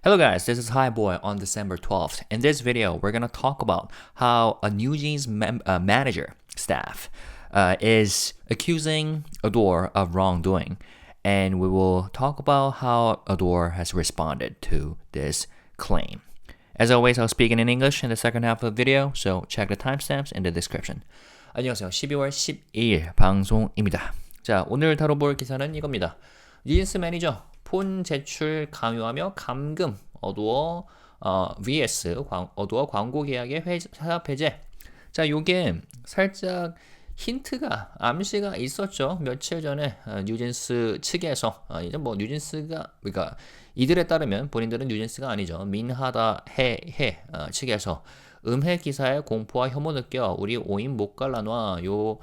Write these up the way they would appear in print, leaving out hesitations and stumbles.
Hello guys, this is HYBE BOY on December 12th. In this video, we're going to talk about how a NewJeans Manager Staff is accusing ADOR of wrongdoing. And we will talk about how ADOR has responded to this claim. As always, I'll speak in English in the second half of the video, so check the timestamps in the description. 안녕하세요. 12월 12일 방송입니다. 자, 오늘 다뤄볼 기사는 이겁니다. 뉴진스 매니저 폰 제출 강요하며 감금 어두어 vs 어두어 광고 계약의 회사 폐재. 자, 요게 살짝 힌트가 암시가 있었죠. 며칠 전에 뉴진스 측에서 이제 뭐 뉴진스가 그러니까 이들에 따르면 본인들은 뉴진스가 아니죠. 민하다 해 측에서 음해 기사의 공포와 혐오 느껴 우리 5인 못 갈라놔 요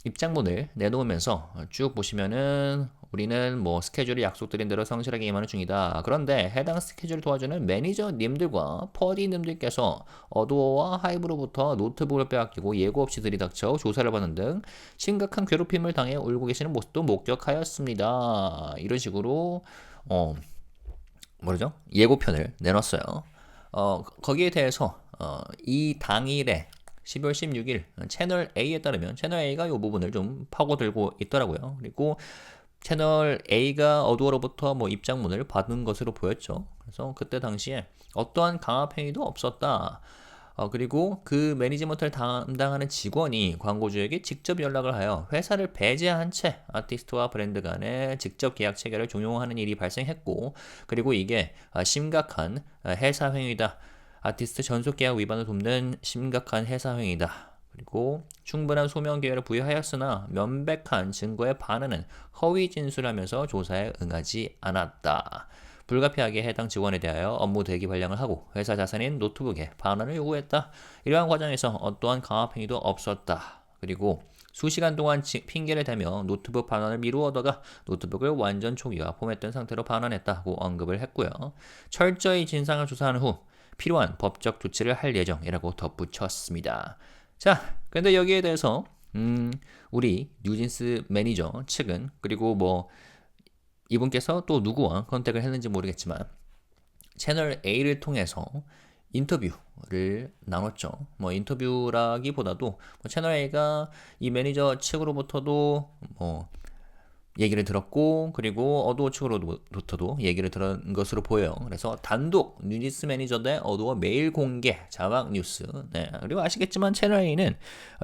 입장문을 내놓으면서 쭉 보시면은 우리는 뭐 스케줄이 약속드린 대로 성실하게 임하는 중이다. 그런데 해당 스케줄을 도와주는 매니저님들과 퍼디님들께서 어도어와 하이브로부터 노트북을 빼앗기고 예고 없이 들이닥쳐 조사를 받는 등 심각한 괴롭힘을 당해 울고 계시는 모습도 목격하였습니다. 이런 식으로 예고편을 내놨어요. 거기에 대해서 이 당일에 12월 16일 채널 A에 따르면 채널 A가 이 부분을 좀 파고들고 있더라고요. 그리고 채널 A가 어두어로부터 뭐 입장문을 받은 것으로 보였죠. 그래서 그때 당시에 어떠한 강압 행위도 없었다. 그리고 그 매니지먼트를 담당하는 직원이 광고주에게 직접 연락을 하여 회사를 배제한 채 아티스트와 브랜드 간의 직접 계약 체결을 종용하는 일이 발생했고, 그리고 이게 심각한 해사 행위다. 아티스트 전속 계약 위반을 돕는 심각한 해사 행위다. 그리고 충분한 소명 기회를 부여하였으나 명백한 증거에 반하는 허위 진술하면서 조사에 응하지 않았다. 불가피하게 해당 직원에 대하여 업무 대기 발령을 하고 회사 자산인 노트북에 반환을 요구했다. 이러한 과정에서 어떠한 강압 행위도 없었다. 그리고 수시간 동안 핑계를 대며 노트북 반환을 미루어다가 노트북을 완전 초기화 포맷된 상태로 반환했다고 언급을 했고요. 철저히 진상을 조사한 후 필요한 법적 조치를 할 예정이라고 덧붙였습니다. 자, 근데 여기에 대해서 우리 뉴진스 매니저 측은, 그리고 뭐 이분께서 또 누구와 컨택을 했는지 모르겠지만 채널 A를 통해서 인터뷰를 나눴죠. 뭐 인터뷰라기보다도 뭐 채널 A가 이 매니저 측으로부터도 뭐 얘기를 들었고, 그리고 어두어 측으로부터도 얘기를 들은 것으로 보여요. 그래서 단독 뉴진스 매니저 대 어두어 메일 공개 자막 뉴스. 네. 그리고 아시겠지만 채널 A는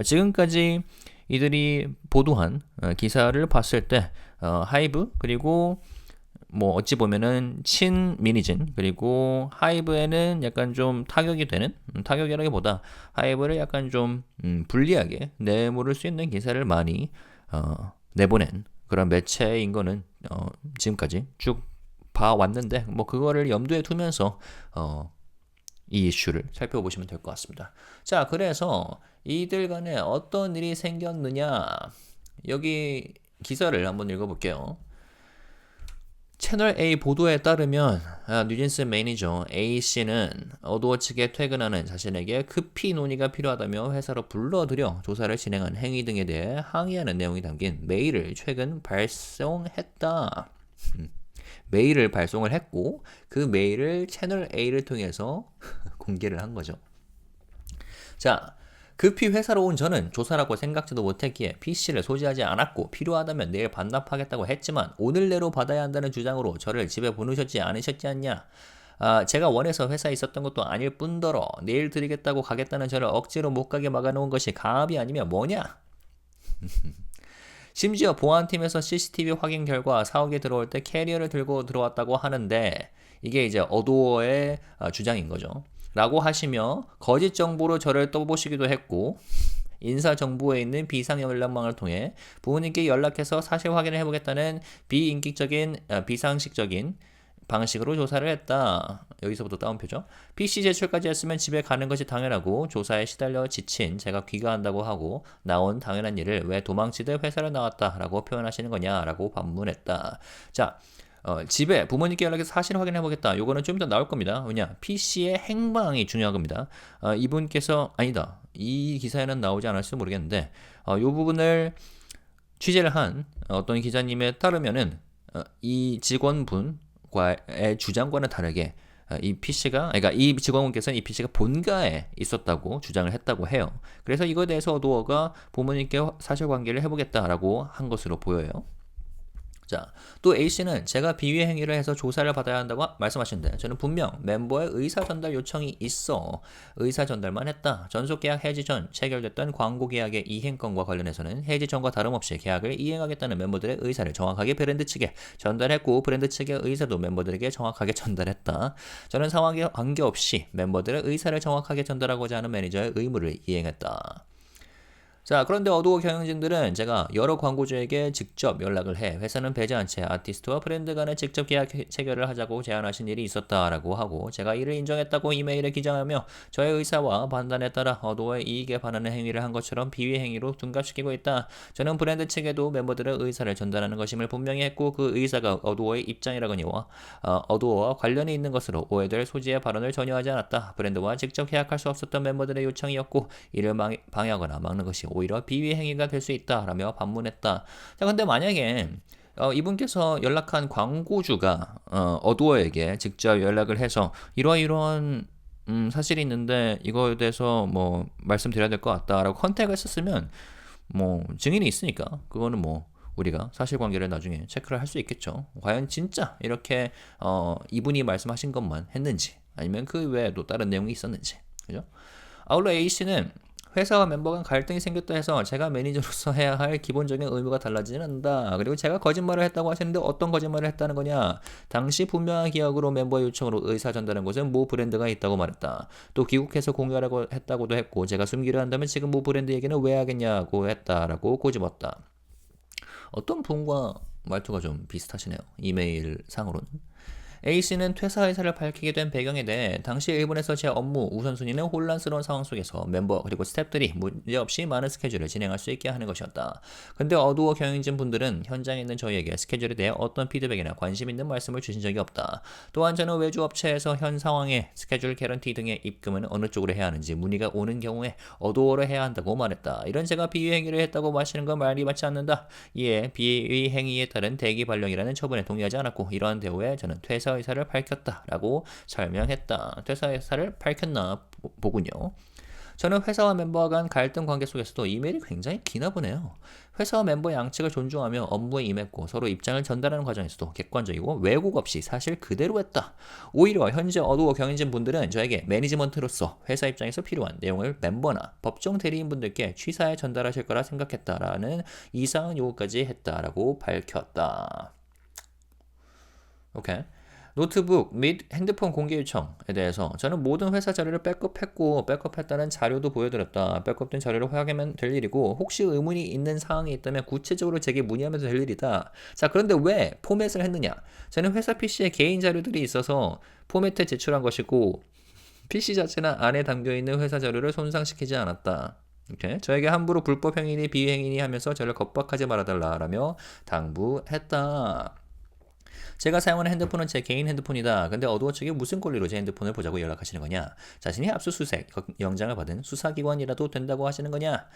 지금까지 이들이 보도한 기사를 봤을 때 하이브, 그리고 뭐 어찌 보면은 친미니진, 그리고 하이브에는 약간 좀 타격이 되는, 타격이라기보다 하이브를 약간 좀 불리하게 내모를 수 있는 기사를 많이 내보낸 그런 매체인 거는 지금까지 쭉 봐왔는데, 뭐 그거를 염두에 두면서 이 이슈를 살펴보시면 될 것 같습니다. 자, 그래서 이들 간에 어떤 일이 생겼느냐, 여기 기사를 한번 읽어볼게요. 채널 A 보도에 따르면 뉴진스 매니저 A씨는 어도어 측에 퇴근하는 자신에게 급히 논의가 필요하다며 회사로 불러들여 조사를 진행한 행위 등에 대해 항의하는 내용이 담긴 메일을 최근 발송했다. 메일을 발송을 했고 그 메일을 채널 A를 통해서 공개를 한 거죠. 자, 급히 회사로 온 저는 조사라고 생각지도 못했기에 PC를 소지하지 않았고 필요하다면 내일 반납하겠다고 했지만 오늘 내로 받아야 한다는 주장으로 저를 집에 보내셨지 않으셨지 않냐. 제가 원해서 회사에 있었던 것도 아닐 뿐더러 내일 드리겠다고 가겠다는 저를 억지로 못 가게 막아놓은 것이 강압이 아니면 뭐냐. 심지어 보안팀에서 CCTV 확인 결과 사옥에 들어올 때 캐리어를 들고 들어왔다고 하는데 이게 이제 어도어의 주장인 거죠. 라고 하시며 거짓 정보로 저를 떠보시기도 했고 인사정보에 있는 비상 연락망을 통해 부모님께 연락해서 사실 확인을 해보겠다는 비상식적인 방식으로 조사를 했다. 여기서부터 다운표죠. PC 제출까지 했으면 집에 가는 것이 당연하고 조사에 시달려 지친 제가 귀가한다고 하고 나온 당연한 일을 왜 도망치듯 회사를 나왔다라고 표현하시는 거냐라고 반문했다. 자, 집에 부모님께 연락해서 사실 확인해보겠다. 요거는 좀 이따 나올 겁니다. 왜냐? PC의 행방이 중요한 겁니다. 이분께서, 아니다. 이 기사에는 나오지 않을지도 모르겠는데, 요 부분을 취재를 한 어떤 기자님에 따르면은, 이 직원분과의 주장과는 다르게, 이 PC가, 그러니까 이 직원분께서는 이 PC가 본가에 있었다고 주장을 했다고 해요. 그래서 이거에 대해서 어도어가 부모님께 사실관계를 해보겠다라고 한 것으로 보여요. 자, 또 A씨는 제가 비위 행위를 해서 조사를 받아야 한다고 말씀하시는데 저는 분명 멤버의 의사 전달 요청이 있어 의사 전달만 했다. 전속계약 해지 전 체결됐던 광고 계약의 이행건과 관련해서는 해지 전과 다름없이 계약을 이행하겠다는 멤버들의 의사를 정확하게 브랜드 측에 전달했고 브랜드 측의 의사도 멤버들에게 정확하게 전달했다. 저는 상황에 관계없이 멤버들의 의사를 정확하게 전달하고자 하는 매니저의 의무를 이행했다. 자, 그런데 어도어 경영진들은 제가 여러 광고주에게 직접 연락을 해 회사는 배제한 채 아티스트와 브랜드 간에 직접 계약 체결을 하자고 제안하신 일이 있었다라고 하고 제가 이를 인정했다고 이메일에 기장하며 저의 의사와 판단에 따라 어도어의 이익에 반하는 행위를 한 것처럼 비위 행위로 둔갑시키고 있다. 저는 브랜드 측에도 멤버들의 의사를 전달하는 것임을 분명히 했고 그 의사가 어도어의 입장이라거니와 어도어와 관련이 있는 것으로 오해될 소지의 발언을 전혀 하지 않았다. 브랜드와 직접 계약할 수 없었던 멤버들의 요청이었고 이를 방해하거나 막는 것이 오히려 비위 행위가 될 수 있다라며 반문했다. 자, 근데 만약에 이분께서 연락한 광고주가 어도어에게 직접 연락을 해서 이러이러한 사실이 있는데 이거에 대해서 뭐 말씀드려야 될 것 같다라고 컨택을 했었으면 뭐 증인이 있으니까 그거는 뭐 우리가 사실관계를 나중에 체크를 할 수 있겠죠. 과연 진짜 이렇게 이분이 말씀하신 것만 했는지 아니면 그 외에도 다른 내용이 있었는지, 그죠? 아울러 A씨는 회사와 멤버 간 갈등이 생겼다 해서 제가 매니저로서 해야 할 기본적인 의무가 달라지진 않는다. 그리고 제가 거짓말을 했다고 하시는데 어떤 거짓말을 했다는 거냐? 당시 분명한 기억으로 멤버 요청으로 의사 전달한 곳은 모 브랜드가 있다고 말했다. 또 귀국해서 공유하라고 했다고도 했고 제가 숨기려 한다면 지금 모 브랜드 얘기는 왜 하겠냐고 했다라고 꼬집었다. 어떤 분과 말투가 좀 비슷하시네요. 이메일 상으로는. A씨는 퇴사 의사를 밝히게 된 배경에 대해 당시 일본에서 제 업무 우선순위는 혼란스러운 상황 속에서 멤버 그리고 스태프들이 문제없이 많은 스케줄을 진행할 수 있게 하는 것이었다. 근데 어두워 경영진 분들은 현장에 있는 저희에게 스케줄에 대해 어떤 피드백이나 관심 있는 말씀을 주신 적이 없다. 또한 저는 외주 업체에서 현 상황에 스케줄 개런티 등의 입금은 어느 쪽으로 해야 하는지 문의가 오는 경우에 어두워로 해야 한다고 말했다. 이런 제가 비위 행위를 했다고 마시는 건 말이 맞지 않는다. 이에 비위 행위에 따른 대기 발령이라는 처분에 동의하지 않았고 이러한 대우에 저는 퇴사 의사를 밝혔다라고 설명했다. 퇴사 의사를 밝혔나 보군요. 저는 회사와 멤버와 간 갈등 관계 속에서도 이메일이 굉장히 기나 보네요. 회사와 멤버 양측을 존중하며 업무에 임했고 서로 입장을 전달하는 과정에서도 객관적이고 왜곡 없이 사실 그대로 했다. 오히려 현재 어두워 경영진 분들은 저에게 매니지먼트로서 회사 입장에서 필요한 내용을 멤버나 법정 대리인 분들께 취사에 전달하실 거라 생각했다라는 이상한 요구까지 했다라고 밝혔다. 오케이. 노트북 및 핸드폰 공개 요청에 대해서 저는 모든 회사 자료를 백업했고 백업했다는 자료도 보여드렸다. 백업된 자료를 확인하면 될 일이고 혹시 의문이 있는 사항이 있다면 구체적으로 제게 문의하면 될 일이다. 자, 그런데 왜 포맷을 했느냐? 저는 회사 PC에 개인 자료들이 있어서 포맷에 제출한 것이고 PC 자체나 안에 담겨있는 회사 자료를 손상시키지 않았다. 이렇게 저에게 함부로 불법 행위니 비행위니 하면서 저를 겁박하지 말아달라라며 당부했다. 제가 사용하는 핸드폰은 제 개인 핸드폰이다. 근데 어두워 측이 무슨 권리로 제 핸드폰을 보자고 연락하시는 거냐? 자신이 압수수색 영장을 받은 수사기관이라도 된다고 하시는 거냐?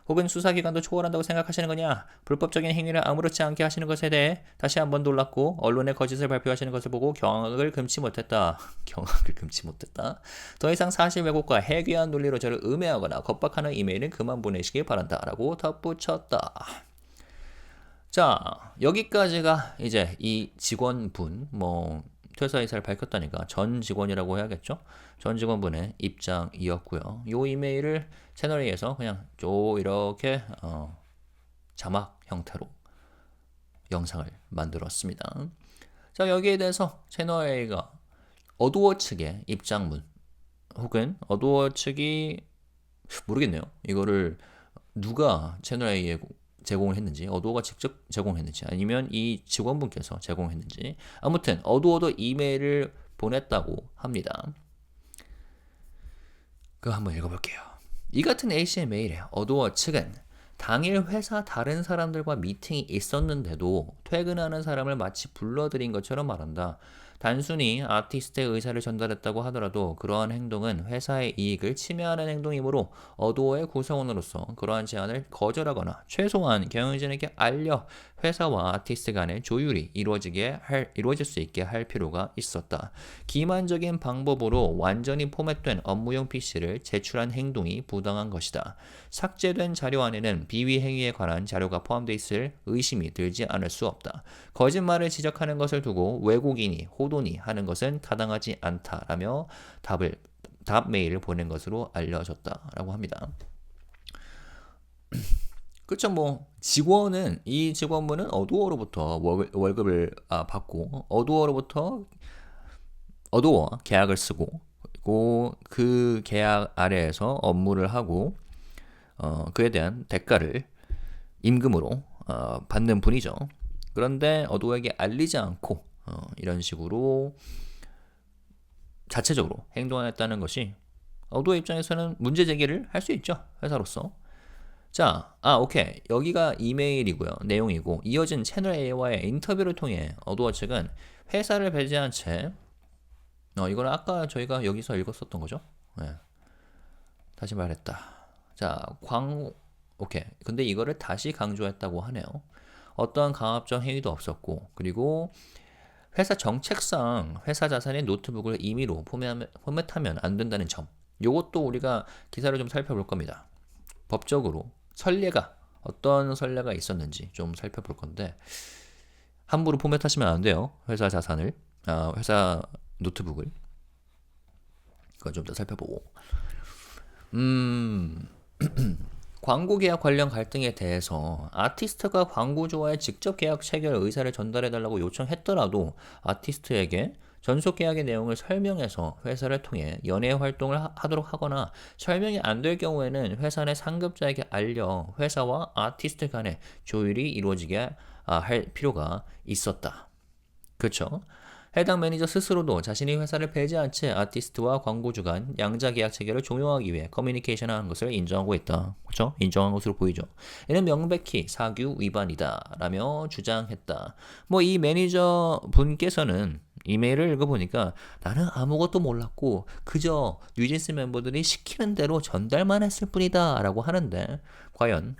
혹은 수사기관도 초월한다고 생각하시는 거냐? 불법적인 행위를 아무렇지 않게 하시는 것에 대해 다시 한번 놀랐고 언론에 거짓을 발표하시는 것을 보고 경악을 금치 못했다. 경악을 금치 못했다. 더 이상 사실 왜곡과 해괴한 논리로 저를 음해하거나 겁박하는 이메일은 그만 보내시길 바란다. 라고 덧붙였다. 자, 여기까지가 이제 이 직원분, 퇴사 의사를 밝혔다니까 전 직원이라고 해야겠죠? 전 직원분의 입장이었고요. 이 이메일을 채널A에서 그냥 이렇게 자막 형태로 영상을 만들었습니다. 자, 여기에 대해서 채널A가 어도어 측의 입장문 혹은 어도어 측이 모르겠네요. 이거를 누가 채널A에 제공을 했는지, 어도어가 직접 제공했는지 아니면 이 직원분께서 제공했는지 아무튼 어도어도 이메일을 보냈다고 합니다. 그거 한번 읽어볼게요. 이 같은 A씨의 메일에 어도어 측은 당일 회사 다른 사람들과 미팅이 있었는데도 퇴근하는 사람을 마치 불러들인 것처럼 말한다. 단순히 아티스트의 의사를 전달했다고 하더라도 그러한 행동은 회사의 이익을 침해하는 행동이므로 어도어의 구성원으로서 그러한 제안을 거절하거나 최소한 경영진에게 알려 회사와 아티스트 간의 조율이 이루어질 수 있게 할 필요가 있었다. 기만적인 방법으로 완전히 포맷된 업무용 PC를 제출한 행동이 부당한 것이다. 삭제된 자료 안에는 비위 행위에 관한 자료가 포함되어 있을 의심이 들지 않을 수 없다. 거짓말을 지적하는 것을 두고 왜곡이니 호도니 하는 것은 타당하지 않다라며 답 메일을 보낸 것으로 알려졌다라고 합니다. 그쵸, 뭐 이 직원분은 어도어로부터 월급을 받고 어도어와 계약을 쓰고, 그리고 그 계약 아래에서 업무를 하고 그에 대한 대가를 임금으로 받는 분이죠. 그런데 어도어에게 알리지 않고 이런 식으로 자체적으로 행동했다는 것이 어도어 입장에서는 문제 제기를 할 수 있죠, 회사로서. 자, 오케이. 여기가 이메일이고요. 내용이고, 이어진 채널 A와의 인터뷰를 통해 어도어 측은 회사를 배제한 채, 이거는 아까 저희가 여기서 읽었었던 거죠. 네. 다시 말했다. 자, 오케이. 근데 이거를 다시 강조했다고 하네요. 어떠한 강압적 행위도 없었고, 그리고 회사 정책상 회사 자산의 노트북을 임의로 포맷하면 안 된다는 점. 요것도 우리가 기사를 좀 살펴볼 겁니다. 법적으로 어떤 선례가 있었는지 좀 살펴볼 건데, 함부로 포맷하시면 안 돼요. 회사 자산을, 회사 노트북을. 그거 좀 더 살펴보고. 광고 계약 관련 갈등에 대해서 아티스트가 광고주와의 직접 계약 체결 의사를 전달해달라고 요청했더라도 아티스트에게 전속 계약의 내용을 설명해서 회사를 통해 연예 활동을 하도록 하거나, 설명이 안 될 경우에는 회사 내 상급자에게 알려 회사와 아티스트 간의 조율이 이루어지게 할 필요가 있었다. 그렇죠? 해당 매니저 스스로도 자신이 회사를 배제한 채 아티스트와 광고주 간 양자 계약 체결을 종용하기 위해 커뮤니케이션하는 것을 인정하고 있다. 그렇죠? 인정한 것으로 보이죠. 이는 명백히 사규 위반이다 라며 주장했다. 뭐 이 매니저 분께서는 이메일을 읽어보니까 나는 아무것도 몰랐고 그저 뉴진스 멤버들이 시키는 대로 전달만 했을 뿐이다 라고 하는데, 과연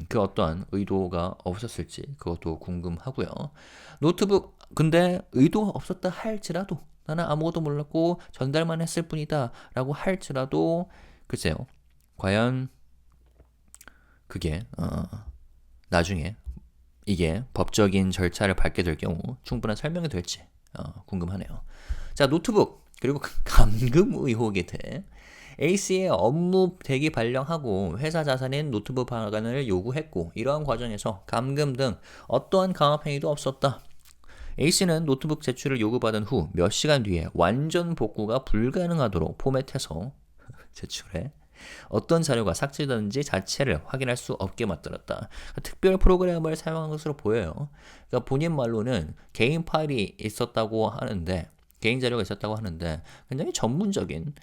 그 어떠한 의도가 없었을지 그것도 궁금하고요. 노트북 근데 의도가 없었다 할지라도, 나는 아무것도 몰랐고 전달만 했을 뿐이다 라고 할지라도, 글쎄요, 과연 그게 나중에 이게 법적인 절차를 밟게 될 경우 충분한 설명이 될지 궁금하네요. 자, 노트북 그리고 감금 의혹에 대해 A씨의 업무 대기 발령하고 회사 자산인 노트북 발간을 요구했고, 이러한 과정에서 감금 등 어떠한 강압 행위도 없었다. A씨는 노트북 제출을 요구받은 후 몇 시간 뒤에 완전 복구가 불가능하도록 포맷해서 제출해 어떤 자료가 삭제되는지 자체를 확인할 수 없게 만들었다. 특별 프로그램을 사용한 것으로 보여요. 그러니까 본인 말로는 개인 파일이 있었다고 하는데, 개인 자료가 있었다고 하는데 굉장히 전문적인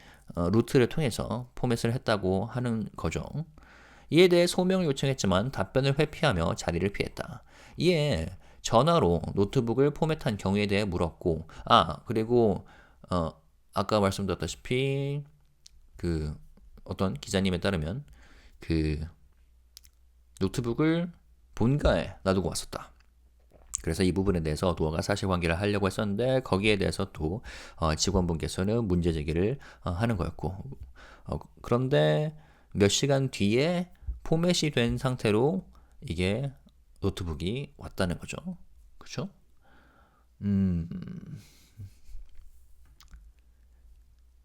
루트를 통해서 포맷을 했다고 하는 거죠. 이에 대해 소명을 요청했지만 답변을 회피하며 자리를 피했다. 이에 전화로 노트북을 포맷한 경위에 대해 물었고, 그리고 아까 말씀드렸다시피 그 어떤 기자님에 따르면 그 노트북을 본가에 놔두고 왔었다. 그래서 이 부분에 대해서 도어가 사실관계를 하려고 했었는데, 거기에 대해서 또 직원분께서는 문제 제기를 하는 거였고, 그런데 몇 시간 뒤에 포맷이 된 상태로 이게 노트북이 왔다는 거죠. 그렇죠?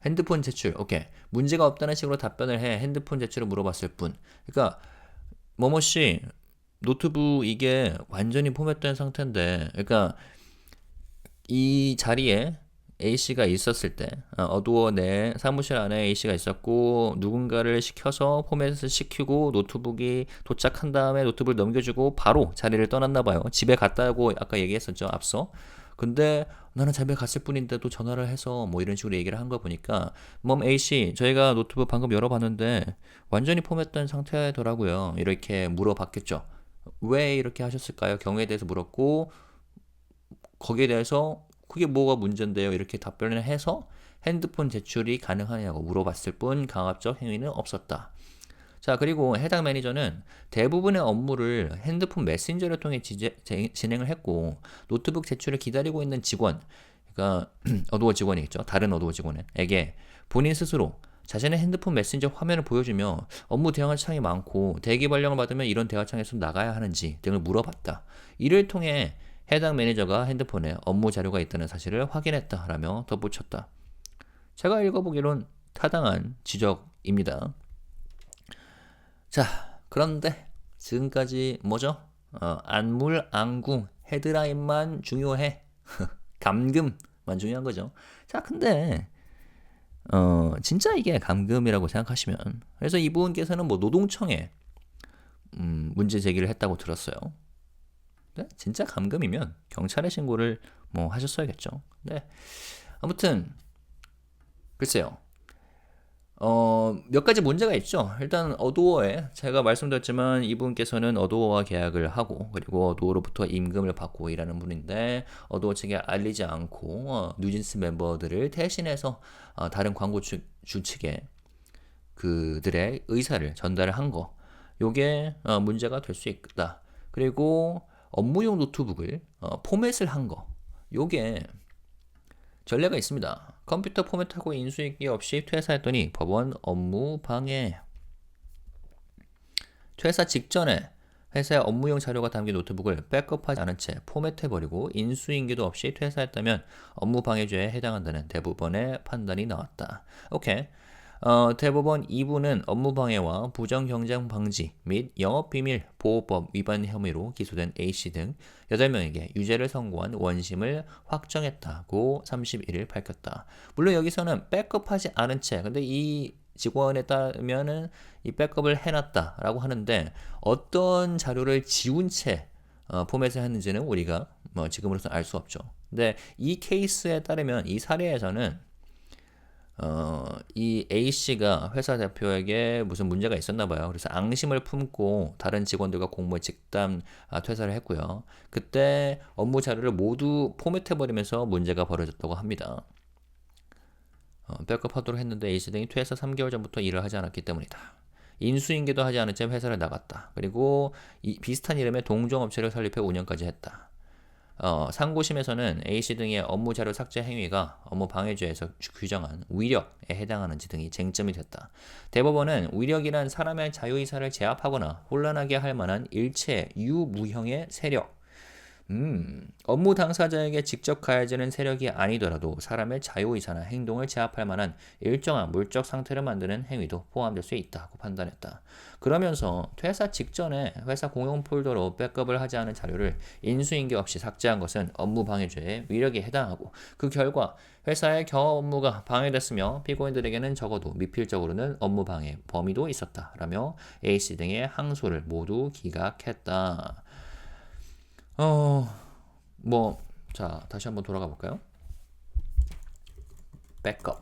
핸드폰 제출, 오케이. 문제가 없다는 식으로 답변을 해 핸드폰 제출을 물어봤을 뿐. 그러니까 뭐뭐씨 노트북 이게 완전히 포맷된 상태인데, 그러니까 이 자리에 A씨가 있었을 때, 어두워 내 사무실 안에 A씨가 있었고, 누군가를 시켜서 포맷을 시키고 노트북이 도착한 다음에 노트북을 넘겨주고 바로 자리를 떠났나 봐요. 집에 갔다고 아까 얘기했었죠, 앞서. 근데 나는 집에 갔을 뿐인데도 전화를 해서 뭐 이런 식으로 얘기를 한 거 보니까, A씨 저희가 노트북 방금 열어봤는데 완전히 포맷된 상태더라고요. 이렇게 물어봤겠죠. 왜 이렇게 하셨을까요? 경우에 대해서 물었고, 거기에 대해서 그게 뭐가 문제인데요? 이렇게 답변을 해서 핸드폰 제출이 가능하냐고 물어봤을 뿐 강압적 행위는 없었다. 자, 그리고 해당 매니저는 대부분의 업무를 핸드폰 메신저를 통해 진행을 했고 노트북 제출을 기다리고 있는 직원, 그러니까 어도어 직원이겠죠. 다른 어도어 직원에게 본인 스스로 자신의 핸드폰 메신저 화면을 보여주며 업무 대응할 창이 많고 대기 발령을 받으면 이런 대화창에서 나가야 하는지 등을 물어봤다. 이를 통해 해당 매니저가 핸드폰에 업무 자료가 있다는 사실을 확인했다라며 덧붙였다. 제가 읽어보기론 타당한 지적입니다. 자, 그런데 지금까지 뭐죠? 안물안궁 헤드라인만 중요해. 감금만 중요한 거죠. 자, 근데 진짜 이게 감금이라고 생각하시면, 그래서 이분께서는 뭐 노동청에 문제 제기를 했다고 들었어요. 네? 진짜 감금이면 경찰에 신고를 뭐 하셨어야겠죠. 네. 아무튼 글쎄요. 몇 가지 문제가 있죠. 일단 어도어에 제가 말씀드렸지만 이분께서는 어도어와 계약을 하고 그리고 어도어로부터 임금을 받고 일하는 분인데 어도어 측에 알리지 않고 뉴진스 멤버들을 대신해서 다른 광고 주측에 그들의 의사를 전달을 한 거, 요게 문제가 될 수 있다. 그리고 업무용 노트북을 포맷을 한 거, 요게 전례가 있습니다. 컴퓨터 포맷하고 인수인계 없이 퇴사했더니 법원 업무방해. 퇴사 직전에 회사의 업무용 자료가 담긴 노트북을 백업하지 않은 채 포맷해버리고 인수인계도 없이 퇴사했다면 업무방해죄에 해당한다는 대법원의 판단이 나왔다. 오케이. 대법원 2부는 업무방해와 부정경쟁방지 및 영업비밀보호법 위반 혐의로 기소된 A씨 등 8명에게 유죄를 선고한 원심을 확정했다고 31일 밝혔다. 물론 여기서는 백업하지 않은 채, 근데 이 직원에 따르면은 이 백업을 해놨다라고 하는데 어떤 자료를 지운 채 포맷을 했는지는 우리가 뭐 지금으로서는 알 수 없죠. 근데 이 케이스에 따르면 이 사례에서는 이 A씨가 회사 대표에게 무슨 문제가 있었나 봐요. 그래서 앙심을 품고 다른 직원들과 공모에 직담 퇴사를 했고요. 그때 업무 자료를 모두 포맷해버리면서 문제가 벌어졌다고 합니다. 백업하도록 했는데 A씨 등이 퇴사 3개월 전부터 일을 하지 않았기 때문이다. 인수인계도 하지 않은 채 회사를 나갔다. 그리고 비슷한 이름의 동종업체를 설립해 운영까지 했다. 상고심에서는 A씨 등의 업무 자료 삭제 행위가 업무방해죄에서 규정한 위력에 해당하는지 등이 쟁점이 됐다. 대법원은 위력이란 사람의 자유의사를 제압하거나 혼란하게 할 만한 일체 유무형의 세력, 업무 당사자에게 직접 가해지는 세력이 아니더라도 사람의 자유의사나 행동을 제압할 만한 일정한 물적 상태를 만드는 행위도 포함될 수 있다고 판단했다. 그러면서 퇴사 직전에 회사 공용 폴더로 백업을 하지 않은 자료를 인수인계 없이 삭제한 것은 업무방해죄의 위력에 해당하고 그 결과 회사의 경업 업무가 방해됐으며 피고인들에게는 적어도 미필적으로는 업무방해 범위도 있었다라며 A씨 등의 항소를 모두 기각했다. 자, 다시 한번 돌아가 볼까요? 백업.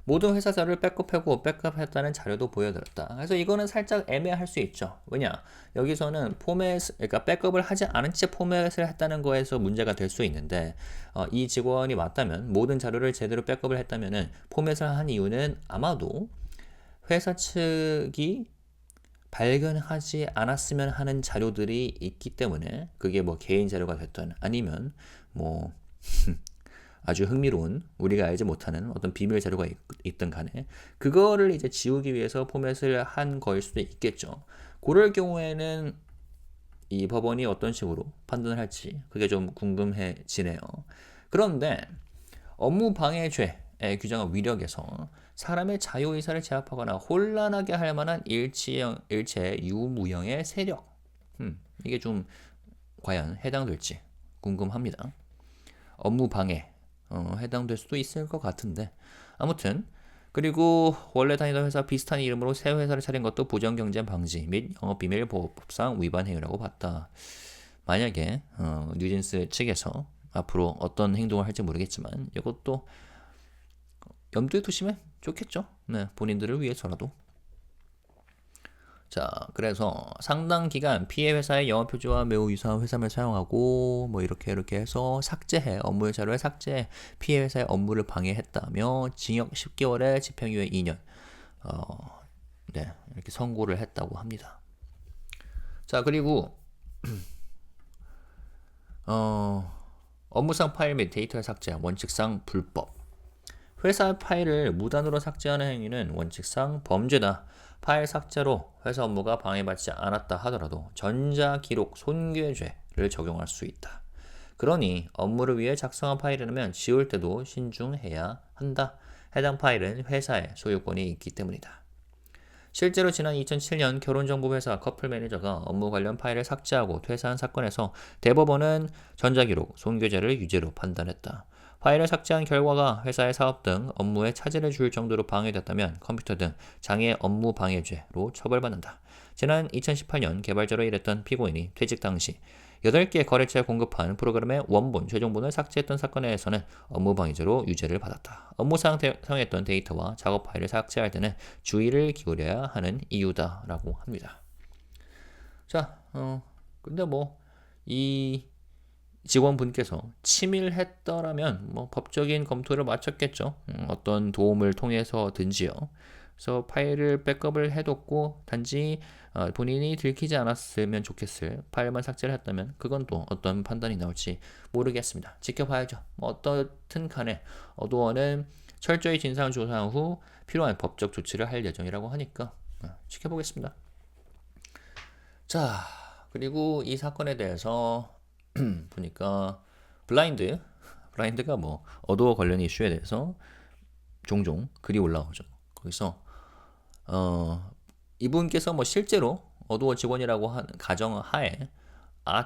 모든 회사 자료를 백업하고 백업했다는 자료도 보여드렸다. 그래서 이거는 살짝 애매할 수 있죠. 왜냐? 여기서는 그러니까 백업을 하지 않은 채 포맷을 했다는 거에서 문제가 될 수 있는데, 이 직원이 맞다면, 모든 자료를 제대로 백업을 했다면은 포맷을 한 이유는 아마도 회사 측이 발견하지 않았으면 하는 자료들이 있기 때문에 그게 뭐 개인 자료가 됐든 아니면 뭐 아주 흥미로운 우리가 알지 못하는 어떤 비밀 자료가 있든 간에 그거를 이제 지우기 위해서 포맷을 한 거일 수도 있겠죠. 그럴 경우에는 이 법원이 어떤 식으로 판단을 할지 그게 좀 궁금해지네요. 그런데 업무방해죄에 규정한 위력에서 사람의 자유의사를 제압하거나 혼란하게 할 만한 일체 유무형의 세력, 이게 좀 과연 해당될지 궁금합니다. 업무방해 해당될 수도 있을 것 같은데 아무튼 그리고 원래 다니던 회사 비슷한 이름으로 새 회사를 차린 것도 부정경쟁 방지 및 영업비밀보호법상 위반 행위라고 봤다. 만약에 뉴진스 측에서 앞으로 어떤 행동을 할지 모르겠지만 이것도 염두에 두시면 좋겠죠. 네, 본인들을 위해서라도. 자, 그래서 상당 기간 피해 회사의 영업 표지와 매우 유사한 회사명을 사용하고 뭐 이렇게 해서 삭제해 업무의 자료를 삭제해 피해 회사의 업무를 방해했다며 징역 10개월에 집행유예 2년. 네, 이렇게 선고를 했다고 합니다. 자, 그리고 업무상 파일 및 데이터의 삭제, 원칙상 불법. 회사 파일을 무단으로 삭제하는 행위는 원칙상 범죄다. 파일 삭제로 회사 업무가 방해받지 않았다 하더라도 전자기록 손괴죄를 적용할 수 있다. 그러니 업무를 위해 작성한 파일이라면 지울 때도 신중해야 한다. 해당 파일은 회사의 소유권이 있기 때문이다. 실제로 지난 2007년 결혼정보회사 커플 매니저가 업무 관련 파일을 삭제하고 퇴사한 사건에서 대법원은 전자기록 손괴죄를 유죄로 판단했다. 파일을 삭제한 결과가 회사의 사업 등 업무에 차질을 줄 정도로 방해됐다면 컴퓨터 등 장애 업무방해죄로 처벌받는다. 지난 2018년 개발자로 일했던 피고인이 퇴직 당시 8개 거래처에 공급한 프로그램의 원본, 최종본을 삭제했던 사건에서는 업무방해죄로 유죄를 받았다. 업무상 사용했던 데이터와 작업 파일을 삭제할 때는 주의를 기울여야 하는 이유다라고 합니다. 자, 근데 이 직원분께서 치밀했더라면 법적인 검토를 마쳤겠죠. 어떤 도움을 통해서든지요. 그래서 파일을 백업을 해뒀고 단지 본인이 들키지 않았으면 좋겠을 파일만 삭제를 했다면 그건 또 어떤 판단이 나올지 모르겠습니다. 지켜봐야죠. 어떻든 간에 어도어는 철저히 진상을 조사한 후 필요한 법적 조치를 할 예정이라고 하니까 지켜보겠습니다. 자, 그리고 이 사건에 대해서 보니까 블라인드가 어도어 관련 이슈에 대해서 종종 글이 올라오죠. 거기서 이분께서 실제로 어도어 직원이라고 하는 가정하에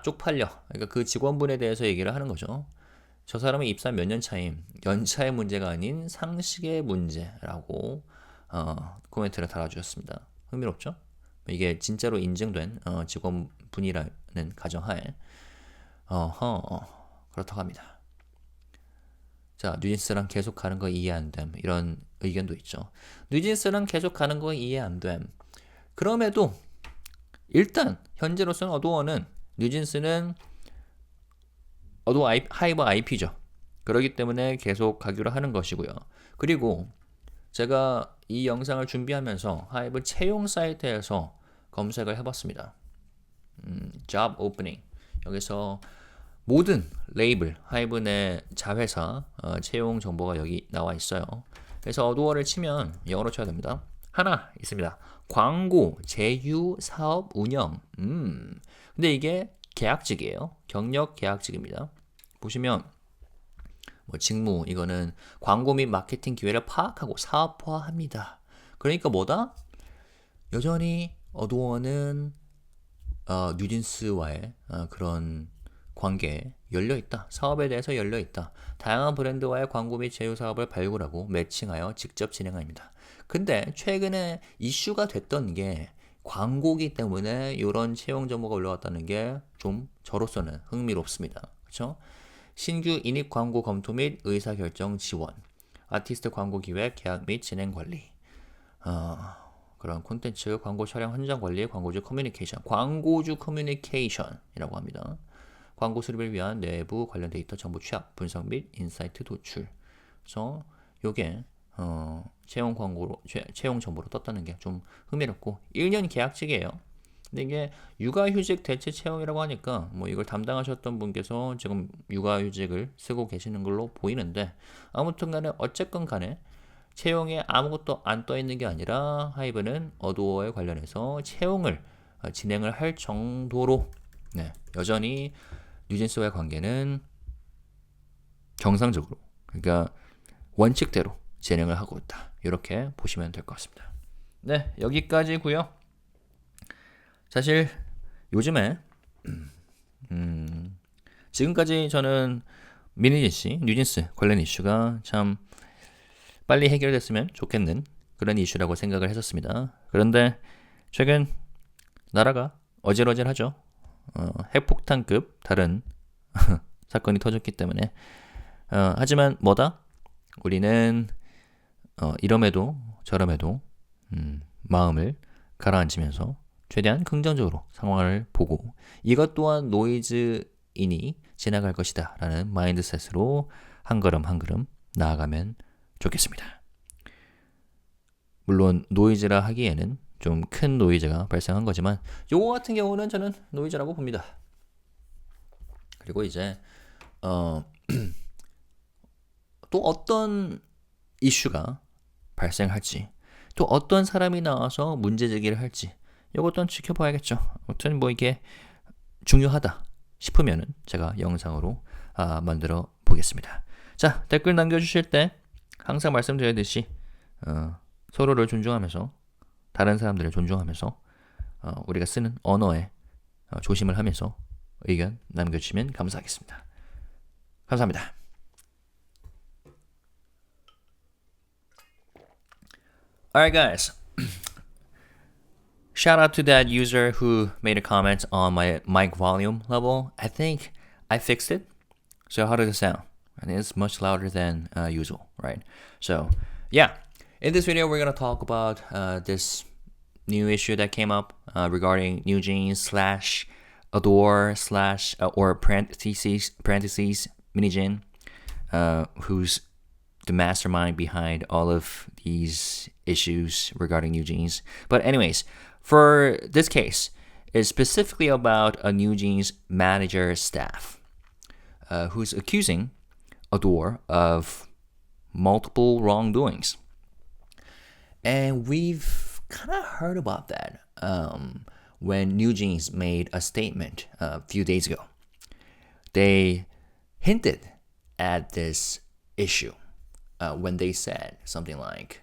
쪽팔려. 그러니까 그 직원분에 대해서 얘기를 하는 거죠. 저 사람은 입사 몇 년 차임, 연차의 문제가 아닌 상식의 문제라고 코멘트를 달아주셨습니다. 흥미롭죠? 이게 진짜로 인증된 직원분이라는 가정하에 그렇다고 합니다. 자, 뉴진스랑 계속 가는 거 이해 안 됨. 이런 의견도 있죠. 뉴진스랑 계속 가는 거 이해 안 됨. 그럼에도 일단 현재로서는 어도어는 뉴진스는 어도어 하이브 IP죠. 그렇기 때문에 계속 가기로 하는 것이고요. 그리고 제가 이 영상을 준비하면서 하이브 채용 사이트에서 검색을 해봤습니다. job opening. 여기서 모든 레이블, 하이브 내 자회사 채용 정보가 여기 나와 있어요. 그래서 어도어를 치면 영어로 쳐야 됩니다. 하나 있습니다. 광고, 제휴, 사업, 운영. 근데 이게 계약직이에요. 경력 계약직입니다. 보시면 직무, 이거는 광고 및 마케팅 기회를 파악하고 사업화합니다. 그러니까 뭐다? 여전히 어도어는 뉴진스와의 그런 관계에 열려있다. 사업에 대해서 열려있다. 다양한 브랜드와의 광고 및 제휴 사업을 발굴하고 매칭하여 직접 진행합니다. 근데 최근에 이슈가 됐던 게 광고기 때문에 이런 채용 정보가 올라왔다는 게 좀 저로서는 흥미롭습니다. 그렇죠? 신규 인입 광고 검토 및 의사결정 지원, 아티스트 광고 기획, 계약 및 진행 관리, 그런 콘텐츠, 광고 촬영 현장 관리, 광고주 커뮤니케이션이라고 합니다. 광고 수립을 위한 내부 관련 데이터 정보 취합, 분석 및 인사이트 도출. 그래서 요게 채용 정보로 떴다는 게 좀 흥미롭고 1년 계약직이에요. 근데 이게 육아휴직 대체 채용이라고 하니까 이걸 담당하셨던 분께서 지금 육아휴직을 쓰고 계시는 걸로 보이는데 아무튼 간에 어쨌건 간에 채용에 아무것도 안 떠 있는 게 아니라 하이브는 어도어에 관련해서 채용을 진행을 할 정도로 여전히 뉴진스와의 관계는 정상적으로, 그러니까 원칙대로 진행을 하고 있다. 이렇게 보시면 될 것 같습니다. 네, 여기까지고요. 사실 요즘에 지금까지 저는 뉴진스 관련 이슈가 참 빨리 해결됐으면 좋겠는 그런 이슈라고 생각을 했었습니다. 그런데 최근 나라가 어질어질하죠. 핵폭탄급 다른 사건이 터졌기 때문에 하지만 우리는 이럼에도 저럼에도 마음을 가라앉히면서 최대한 긍정적으로 상황을 보고 이것 또한 노이즈이니 지나갈 것이다 라는 마인드셋으로 한 걸음 한 걸음 나아가면 좋겠습니다. 물론 노이즈라 하기에는 좀 큰 노이즈가 발생한 거지만 요거 같은 경우는 저는 노이즈라고 봅니다. 그리고 이제 또 어떤 이슈가 발생할지, 또 어떤 사람이 나와서 문제 제기를 할지 이것도 지켜봐야겠죠. 아무튼 뭐 이게 중요하다 싶으면은 제가 영상으로 만들어 보겠습니다. 자, 댓글 남겨주실 때 항상 말씀드렸듯이 서로를 존중하면서 다른 사람들을 존중하면서 우리가 쓰는 언어에 조심을 하면서 의견 남겨주시면 감사하겠습니다. 감사합니다. Alright guys, shout out to that user who made a comment on my mic volume level. I think I fixed it. So how does it sound? I think it's much louder than usual, right? So yeah, in this video we're going to talk about this new issue that came up regarding NewJeans slash ADOR slash or parentheses MiniJin, who's the mastermind behind all of these issues regarding NewJeans. But anyways, for this case, it's specifically about a NewJeans Manager Staff who's accusing ADOR of multiple wrongdoings. And we've kind of heard about that when NewJeans made a statement a few days ago. They hinted at this issue when they said something like,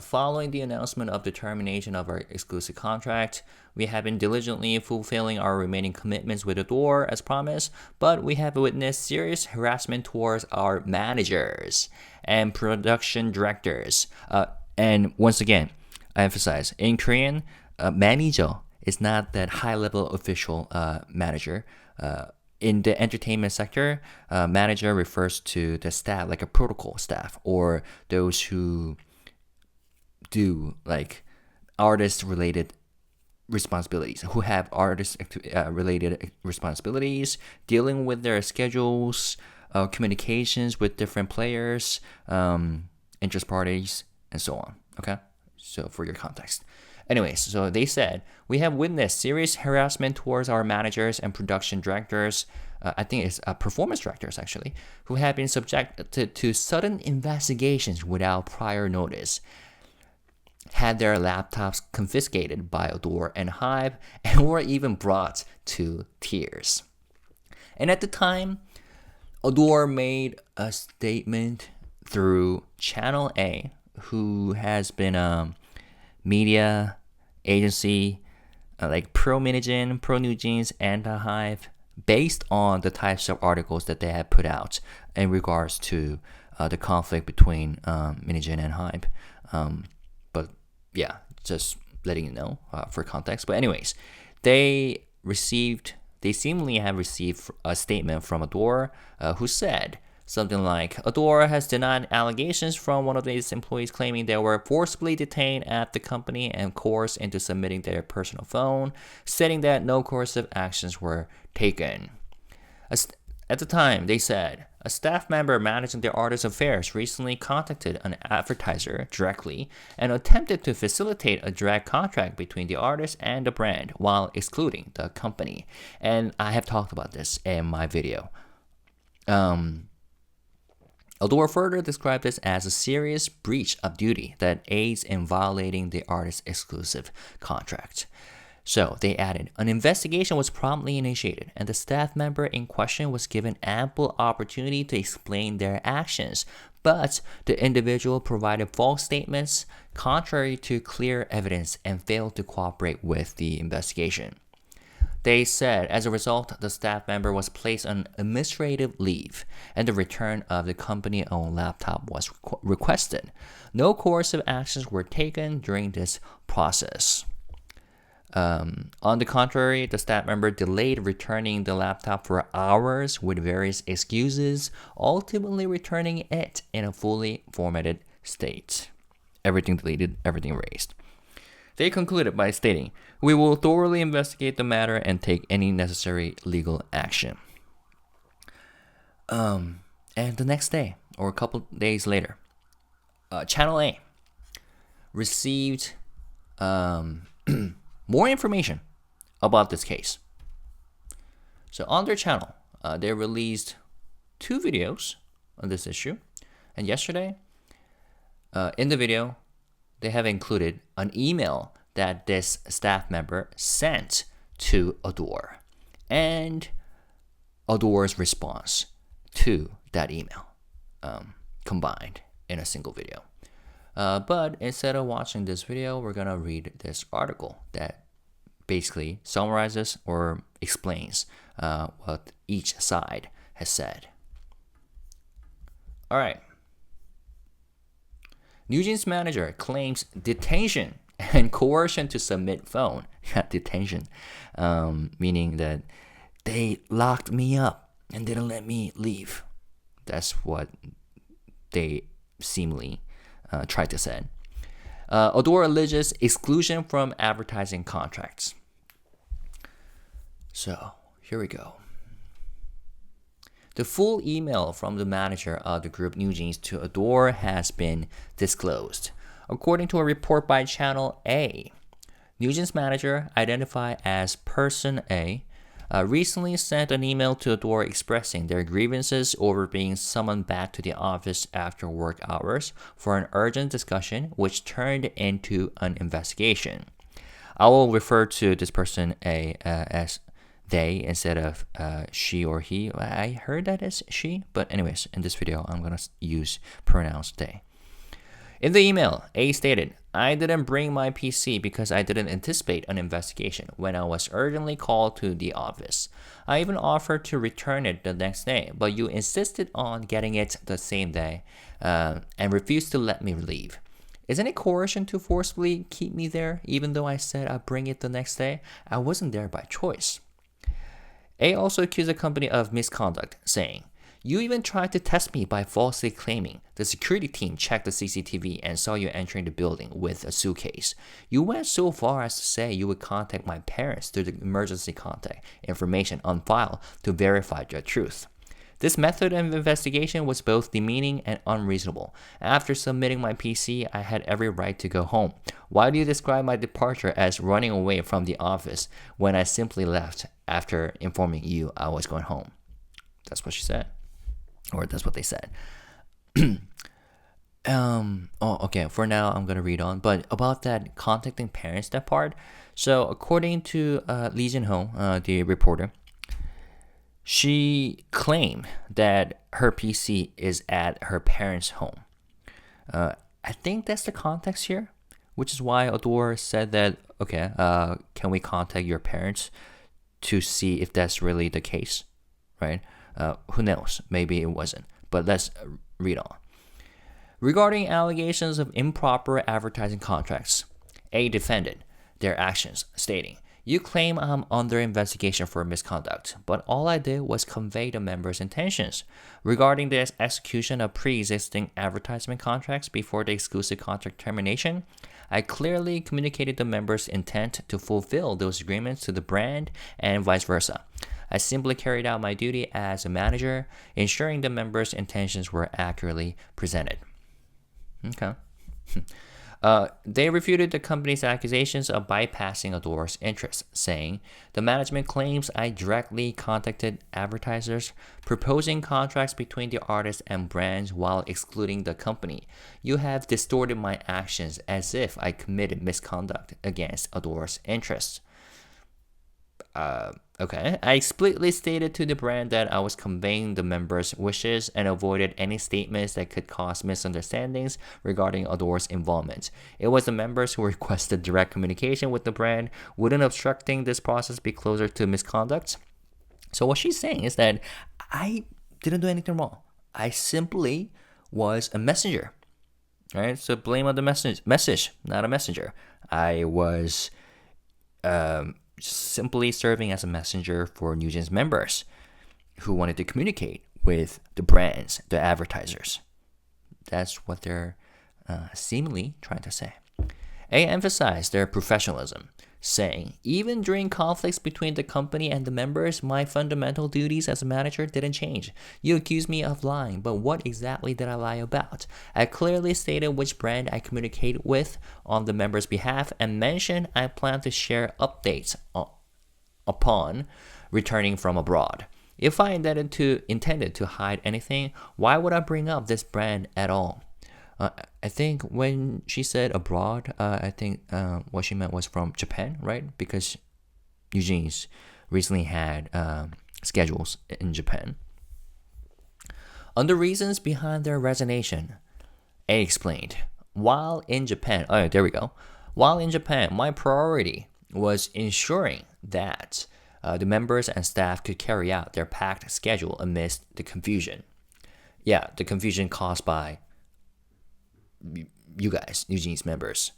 following the announcement of the termination of our exclusive contract, we have been diligently fulfilling our remaining commitments with ADOR as promised, but we have witnessed serious harassment towards our managers and production directors. And once again, I emphasize, in Korean, 매니저 is not that high-level official manager. In the entertainment sector, manager refers to the staff, like a protocol staff, or those who do like artist-related responsibilities, who have artist-related responsibilities, dealing with their schedules, communications with different players, interest parties, and so on. Okay, so for your context. Anyways, so they said, we have witnessed serious harassment towards our managers and production directors, I think it's performance directors actually, who have been subjected to sudden investigations without prior notice, had their laptops confiscated by ADOR and HYBE, and were even brought to tears. And at the time, ADOR made a statement through Channel A, who has been a media agency like pro MiniJin, pro NewJeans, and HYBE, based on the types of articles that they have put out in regards to the conflict between MiniJin and HYBE. But yeah, just letting you know for context. But anyways, they seemingly have received a statement from ADOR who said something like, ADOR has denied allegations from one of these employees claiming they were forcibly detained at the company and coerced into submitting their personal phone, stating that no coercive actions were taken. At the time, they said, a staff member managing the artist's affairs recently contacted an advertiser directly and attempted to facilitate a direct contract between the artist and the brand while excluding the company. And I have talked about this in my video. ADOR further described this as a serious breach of duty that aids in violating the artist's exclusive contract. So they added, an investigation was promptly initiated, and the staff member in question was given ample opportunity to explain their actions, but the individual provided false statements contrary to clear evidence and failed to cooperate with the investigation. They said, as a result, the staff member was placed on administrative leave and the return of the company-owned laptop was requested. No coercive actions were taken during this process. On the contrary, the staff member delayed returning the laptop for hours with various excuses, ultimately returning it in a fully formatted state. Everything deleted, everything erased. They concluded by stating, we will thoroughly investigate the matter and take any necessary legal action. And the next day, or a couple days later, Channel A received more information about this case. So on their channel, they released 2 videos on this issue. And yesterday, in the video, they have included an email that this staff member sent to ADOR and ADOR's response to that email combined in a single video. But instead of watching this video, we're going to read this article that basically summarizes or explains what each side has said. All right. NewJeans manager claims detention and coercion to submit phone. Detention, meaning that they locked me up and didn't let me leave. That's what they seemingly tried to say. ADOR alleges exclusion from advertising contracts. So, here we go. The full email from the manager of the group NewJeans to ADOR has been disclosed. According to a report by Channel A, NewJeans manager, identified as Person A, recently sent an email to ADOR expressing their grievances over being summoned back to the office after work hours for an urgent discussion, which turned into an investigation. I will refer to this person A as they instead of she or he. I heard that as she, but anyways, in this video, I'm going to use pronouns they. In the email, A stated, I didn't bring my PC because I didn't anticipate an investigation when I was urgently called to the office. I even offered to return it the next day, but you insisted on getting it the same day and refused to let me leave. Isn't it coercion to forcibly keep me there even though I said I'd bring it the next day? I wasn't there by choice. A also accused the company of misconduct, saying, you even tried to test me by falsely claiming the security team checked the CCTV and saw you entering the building with a suitcase. You went so far as to say you would contact my parents through the emergency contact information on file to verify the truth. This method of investigation was both demeaning and unreasonable. After submitting my PC, I had every right to go home. Why do you describe my departure as running away from the office when I simply left after informing you I was going home? That's what she said. Or that's what they said. Okay, for now I'm going to read on. But about that contacting parents, that part. So according to Lee Jin-ho, the reporter, she claimed that her PC is at her parents' home. I think that's the context here, which is why ADOR said that, okay, can we contact your parents to see if that's really the case, right? Who knows? Maybe it wasn't. But let's read on. Regarding allegations of improper advertising contracts, A defended their actions, stating, you claim I'm under investigation for misconduct, but all I did was convey the members' intentions. Regarding the execution of pre-existing advertisement contracts before the exclusive contract termination, I clearly communicated the members' intent to fulfill those agreements to the brand and vice versa. I simply carried out my duty as a manager, ensuring the members' intentions were accurately presented. Okay. They refuted the company's accusations of bypassing ADOR's interests, saying, the management claims I directly contacted advertisers proposing contracts between the artists and brands while excluding the company. You have distorted my actions as if I committed misconduct against ADOR's interests. Okay. I explicitly stated to the brand that I was conveying the members' wishes and avoided any statements that could cause misunderstandings regarding ADOR's involvement. It was the members who requested direct communication with the brand. Wouldn't obstructing this process be closer to misconduct? So what she's saying is that I didn't do anything wrong. I simply was a messenger. Right? So blame on the message, not a messenger. I was simply serving as a messenger for NewJeans members who wanted to communicate with the brands, the advertisers. That's what they're seemingly trying to say. A emphasized their professionalism, saying, even during conflicts between the company and the members, my fundamental duties as a manager didn't change. You accuse me of lying, but what exactly did I lie about? I clearly stated which brand I communicate with on the members' behalf and mentioned I plan to share updates upon returning from abroad. If I intended to hide anything, why would I bring up this brand at all? I think when she said abroad, I think what she meant was from Japan, right? Because NewJeans recently had schedules in Japan. On the reasons behind their resignation, A explained, while in Japan, my priority was ensuring that the members and staff could carry out their packed schedule amidst the confusion. Yeah, the confusion caused by you guys, NewJeans members.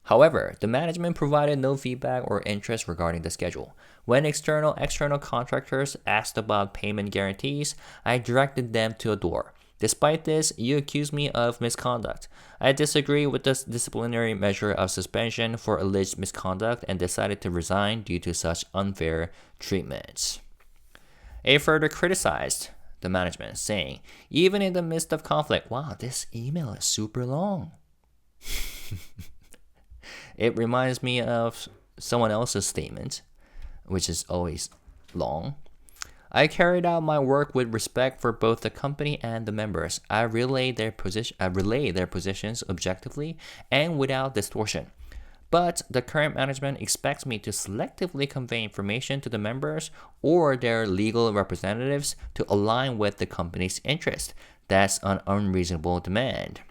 However, the management provided no feedback or interest regarding the schedule. When external contractors asked about payment guarantees, I directed them to ADOR. Despite this, you accuse me of misconduct. I disagree with this disciplinary measure of suspension for alleged misconduct and decided to resign due to such unfair treatment. A further criticized the management, saying, even in the midst of conflict, wow, this email is super long. It reminds me of someone else's statement, which is always long. I carried out my work with respect for both the company and the members. I relay their positions objectively and without distortion. But the current management expects me to selectively convey information to the members or their legal representatives to align with the company's interest. That's an unreasonable demand.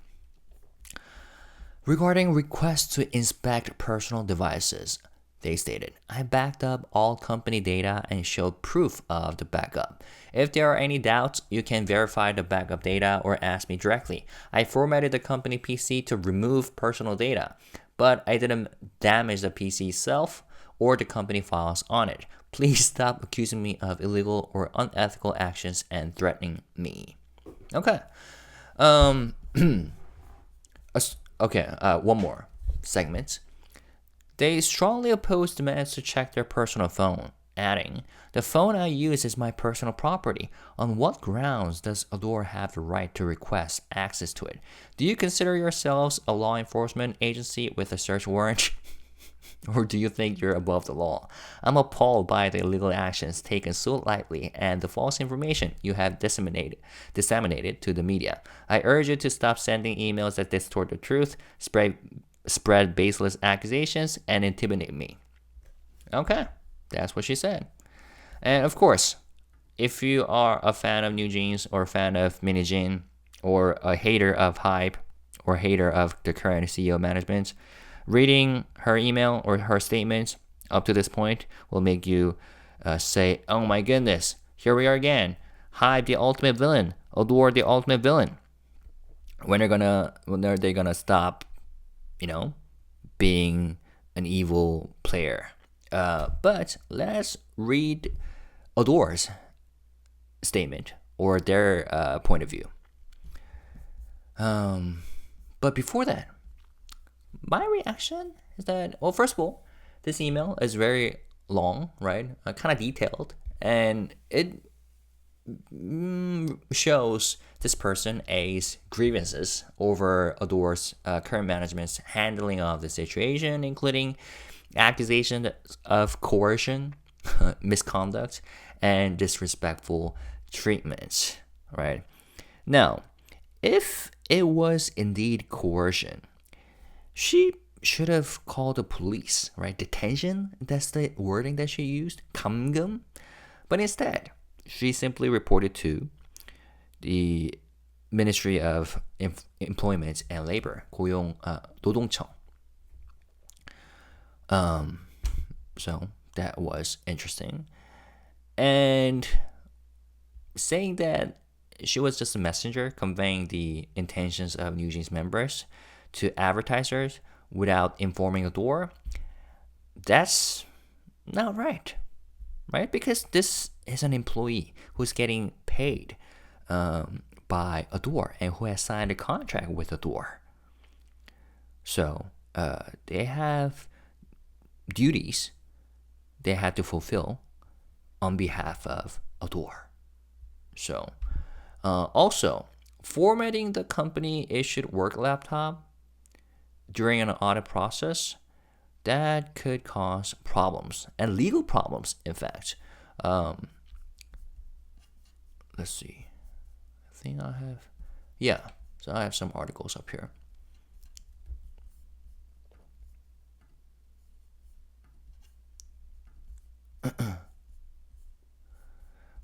Regarding requests to inspect personal devices, they stated, I backed up all company data and showed proof of the backup. If there are any doubts, you can verify the backup data or ask me directly. I formatted the company PC to remove personal data, but I didn't damage the PC itself or the company files on it. Please stop accusing me of illegal or unethical actions and threatening me. Okay. One more segment. They strongly oppose demands to check their personal phone, adding, the phone I use is my personal property. On what grounds does ADOR have the right to request access to it? Do you consider yourselves a law enforcement agency with a search warrant? Or do you think you're above the law? I'm appalled by the illegal actions taken so lightly and the false information you have disseminated to the media. I urge you to stop sending emails that distort the truth, spread baseless accusations, and intimidate me. Okay, that's what she said. And of course, if you are a fan of NewJeans or a fan of MiniJin or a hater of HYBE or hater of the current CEO management, reading her email or her statements up to this point will make you say, oh my goodness, here we are again. HYBE the ultimate villain, ADOR the ultimate villain. When are they gonna stop, being an evil player? But let's read ADOR's statement or their point of view. But before that, my reaction is that, well, first of all, this email is very long, right? Kind of detailed, and it shows this person A's grievances over ADOR's current management's handling of the situation, including accusations of coercion, misconduct, and disrespectful treatment, right? Now, if it was indeed coercion, she should have called the police, right? Detention, that's the wording that she used, 감금. But instead, she simply reported to the Ministry of Employment and Labor, 노동청. So that was interesting. And saying that she was just a messenger conveying the intentions of NewJeans members to advertisers without informing ADOR, that's not right, right? Because this is an employee who's getting paid by ADOR and who has signed a contract with ADOR. So they have duties they had to fulfill on behalf of ADOR. So, also, formatting the company issued work laptop during an audit process, that could cause problems and legal problems, in fact. Let's see. I think I have, yeah, so I have some articles up here.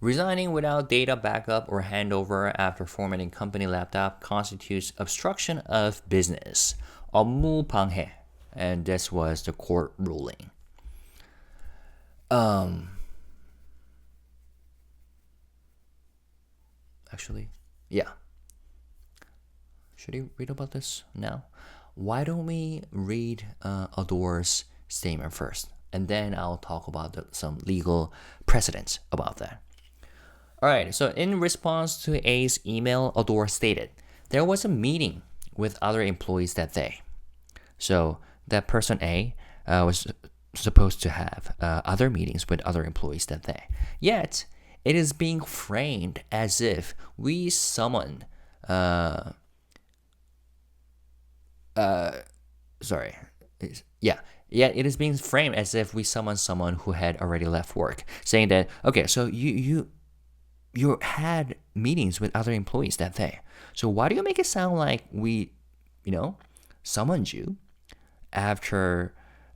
Resigning without data backup or handover after formatting company laptop constitutes obstruction of business. 업무방해. And this was the court ruling. Actually, yeah. Should you read about this now? Why don't we read ADOR's statement first, and then I'll talk about some legal precedents about that. All right, so in response to A's email, ADOR stated, there was a meeting with other employees that day. So that person A was supposed to have other meetings with other employees that day. Yet, it is being framed as if we summoned, Yeah, it is being framed as if we summoned someone who had already left work, saying that, okay, so you had meetings with other employees that day. So why do you make it sound like we, summoned you after,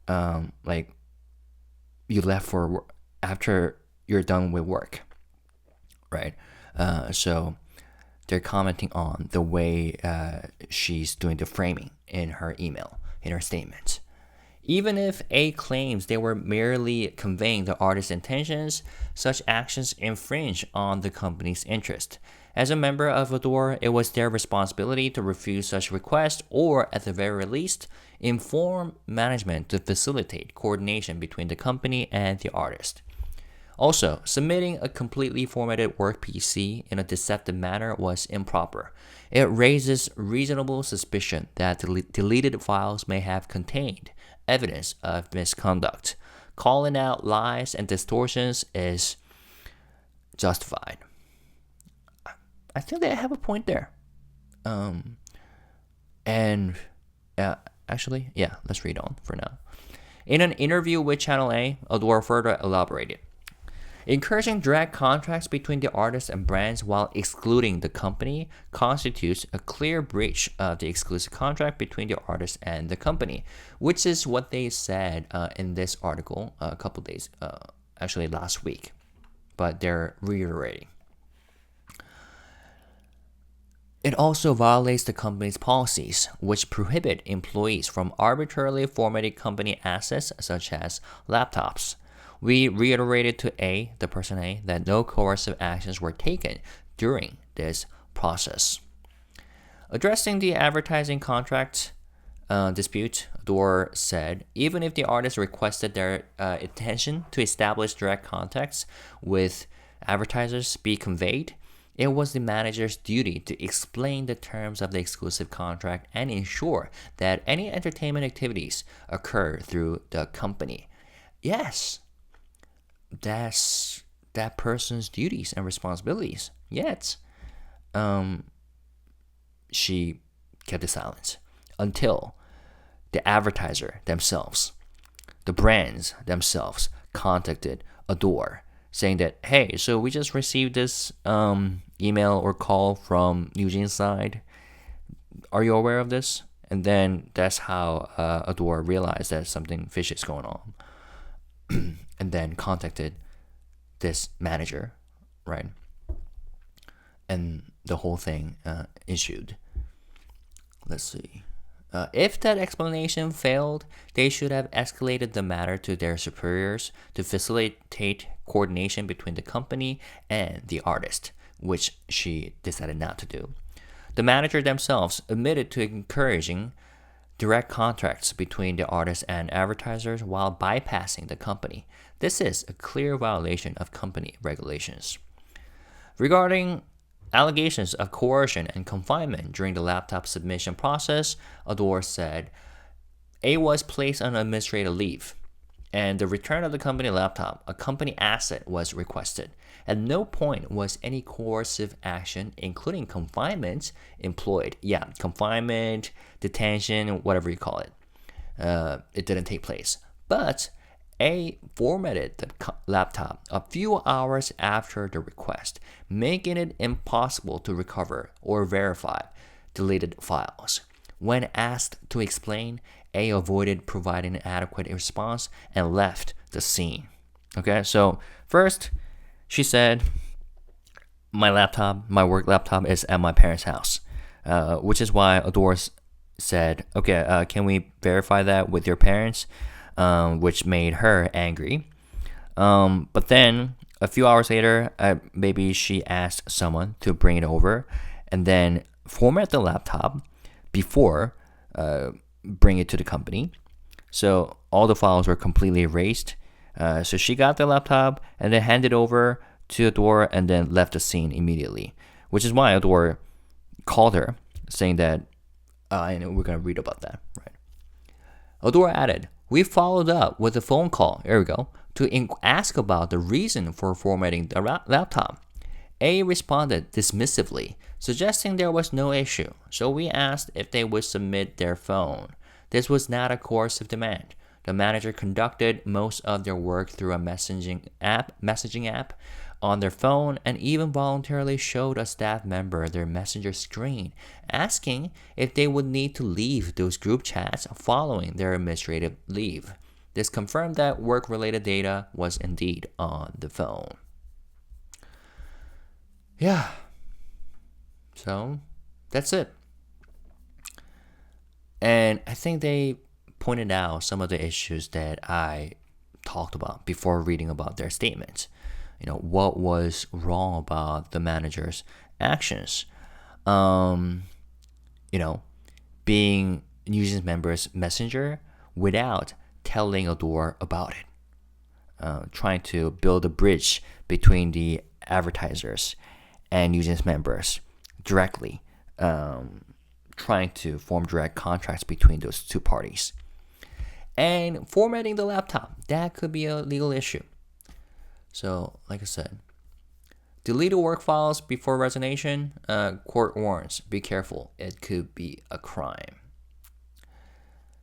you left for work, after you're done with work, right? So they're commenting on the way she's doing the framing in her email, in her statement. Even if A claims they were merely conveying the artist's intentions, such actions infringe on the company's interest. As a member of ADOR, it was their responsibility to refuse such requests or, at the very least, inform management to facilitate coordination between the company and the artist. Also, submitting a completely formatted work PC in a deceptive manner was improper. It raises reasonable suspicion that the deleted files may have contained evidence of misconduct. Calling out lies and distortions is justified. I think they have a point there. Let's read on for now. In an interview with Channel A, ADOR further elaborated. Encouraging direct contracts between the artists and brands while excluding the company constitutes a clear breach of the exclusive contract between the artist and the company, which is what they said in this article a couple days, last week, but they're reiterating. It also violates the company's policies, which prohibit employees from arbitrarily formatting company assets such as laptops. We reiterated to A, the person A, that no coercive actions were taken during this process. Addressing the advertising contract dispute, ADOR said, even if the artist requested their intention to establish direct contacts with advertisers be conveyed, it was the manager's duty to explain the terms of the exclusive contract and ensure that any entertainment activities occur through the company. Yes, that's that person's duties and responsibilities. Yet, she kept silence until the advertiser themselves, the brands themselves, contacted ADOR saying that, hey, so we just received this email or call from NewJeans side. Are you aware of this? And then that's how ADOR realized that something fishy is going on. And then contacted this manager, right? And the whole thing issued. Let's see. If that explanation failed, they should have escalated the matter to their superiors to facilitate coordination between the company and the artist, which she decided not to do. The manager themselves admitted to encouraging direct contracts between the artist and advertisers while bypassing the company. This is a clear violation of company regulations. Regarding allegations of coercion and confinement during the laptop submission process, ADOR said A was placed on administrative leave. and the return of the company laptop, a company asset, was requested. At no point was any coercive action, including confinement, employed. Yeah, confinement, detention, whatever you call it. It didn't take place. But A formatted the laptop a few hours after the request, making it impossible to recover or verify deleted files. When asked to explain, A avoided providing an adequate response and left the scene. Okay, so first she said, my work laptop is at my parents' house, which is why ADOR said, okay, can we verify that with your parents? Which made her angry. But then a few hours later, maybe she asked someone to bring it over and then format the laptop before bring it to the company. So all the files were completely erased. So she got the laptop and then handed over to ADOR and then left the scene immediately, which is why ADOR called her saying that, and we're going to read about that, right? ADOR added, we followed up with a phone call, there we go, to ask about the reason for formatting the laptop. A responded dismissively, suggesting there was no issue, so we asked if they would submit their phone. This was not a coercive demand. The manager conducted most of their work through a messaging app on their phone and even voluntarily showed a staff member their messenger screen, asking if they would need to leave those group chats following their administrative leave. This confirmed that work-related data was indeed on the phone. Yeah. So, that's it. And I think they pointed out some of the issues that I talked about before reading about their statements. You know, what was wrong about the manager's actions? Being NewJeans members' messenger without telling ADOR about it. Trying to build a bridge between the advertisers and NewJeans members directly. Trying to form direct contracts between those two parties. And formatting the laptop, that could be a legal issue. So, like I said, deleted work files before resignation, court warns, be careful, it could be a crime.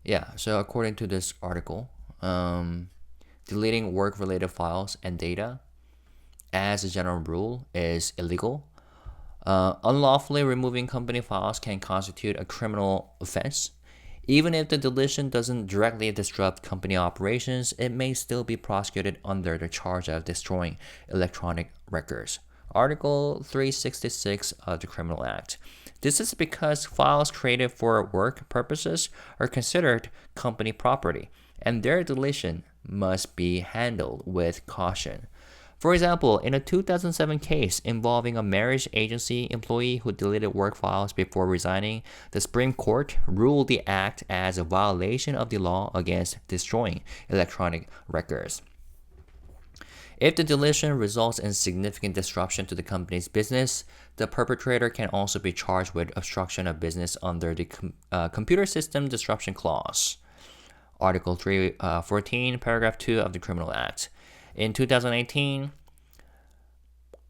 Yeah, so according to this article, deleting work-related files and data as a general rule is illegal. Unlawfully removing company files can constitute a criminal offense. Even if the deletion doesn't directly disrupt company operations, it may still be prosecuted under the charge of destroying electronic records. Article 366 of the Criminal Act. This is because files created for work purposes are considered company property, and their deletion must be handled with caution. For example, in a 2007 case involving a marriage agency employee who deleted work files before resigning, the Supreme Court ruled the act as a violation of the law against destroying electronic records. If the deletion results in significant disruption to the company's business, the perpetrator can also be charged with obstruction of business under the Computer System Disruption Clause, Article 314, Paragraph 2 of the Criminal Act. In 2018,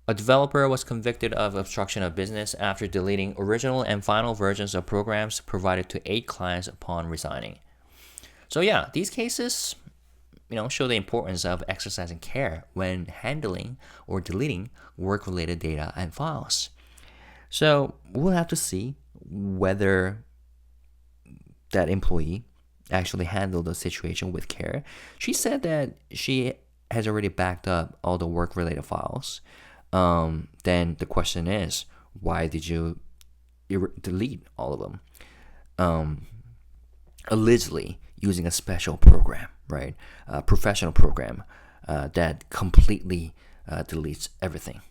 a developer was convicted of obstruction of business after deleting original and final versions of programs provided to 8 clients upon resigning. So yeah, these cases, show the importance of exercising care when handling or deleting work-related data and files. So we'll have to see whether that employee actually handled the situation with care. She said that she has already backed up all the work-related files. Then the question is, why did you delete all of them? Allegedly using a special program, right? A professional program that completely deletes everything.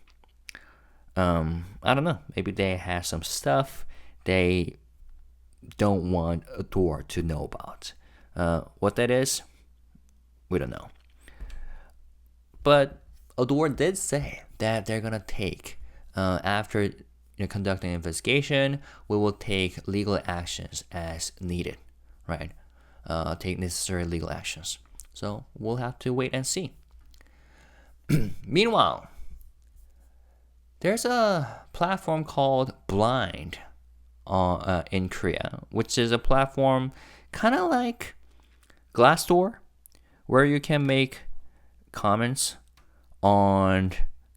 I don't know. Maybe they have some stuff they don't want ADOR to know about. What that is, we don't know. But ADOR did say that they're going to take, after conducting an investigation, we will take legal actions as needed, right? Take necessary legal actions. So we'll have to wait and see. Meanwhile, there's a platform called Blind in Korea, which is a platform kind of like Glassdoor, where you can make comments on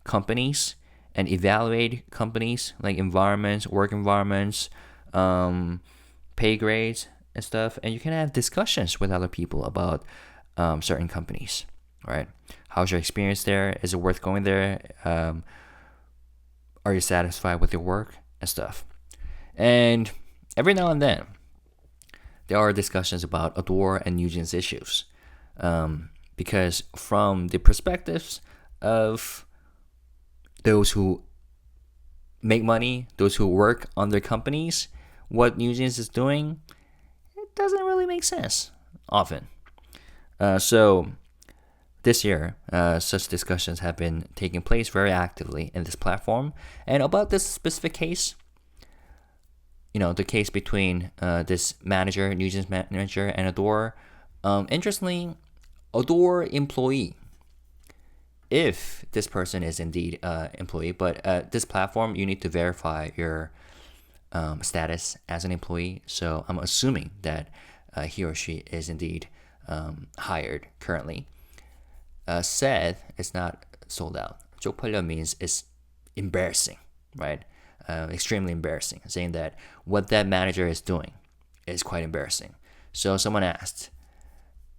companies and evaluate companies, like environments, work environments, pay grades and stuff. And you can have discussions with other people about certain companies, right? How's your experience there? Is it worth going there? Are you satisfied with your work and stuff? And every now and then, there are discussions about ADOR and NewJeans issues. Because from the perspectives of those who make money, those who work on their companies, what NewJeans is doing, it doesn't really make sense often. So this year, such discussions have been taking place very actively in this platform. And about this specific case, the case between this manager, NewJeans manager, and ADOR, interestingly, ADOR employee, if this person is indeed an employee, but this platform, you need to verify your status as an employee. So I'm assuming that he or she is indeed hired currently. Said it's not sold out. 쪽팔려 means it's embarrassing, right? Extremely embarrassing, saying that what that manager is doing is quite embarrassing. So someone asked,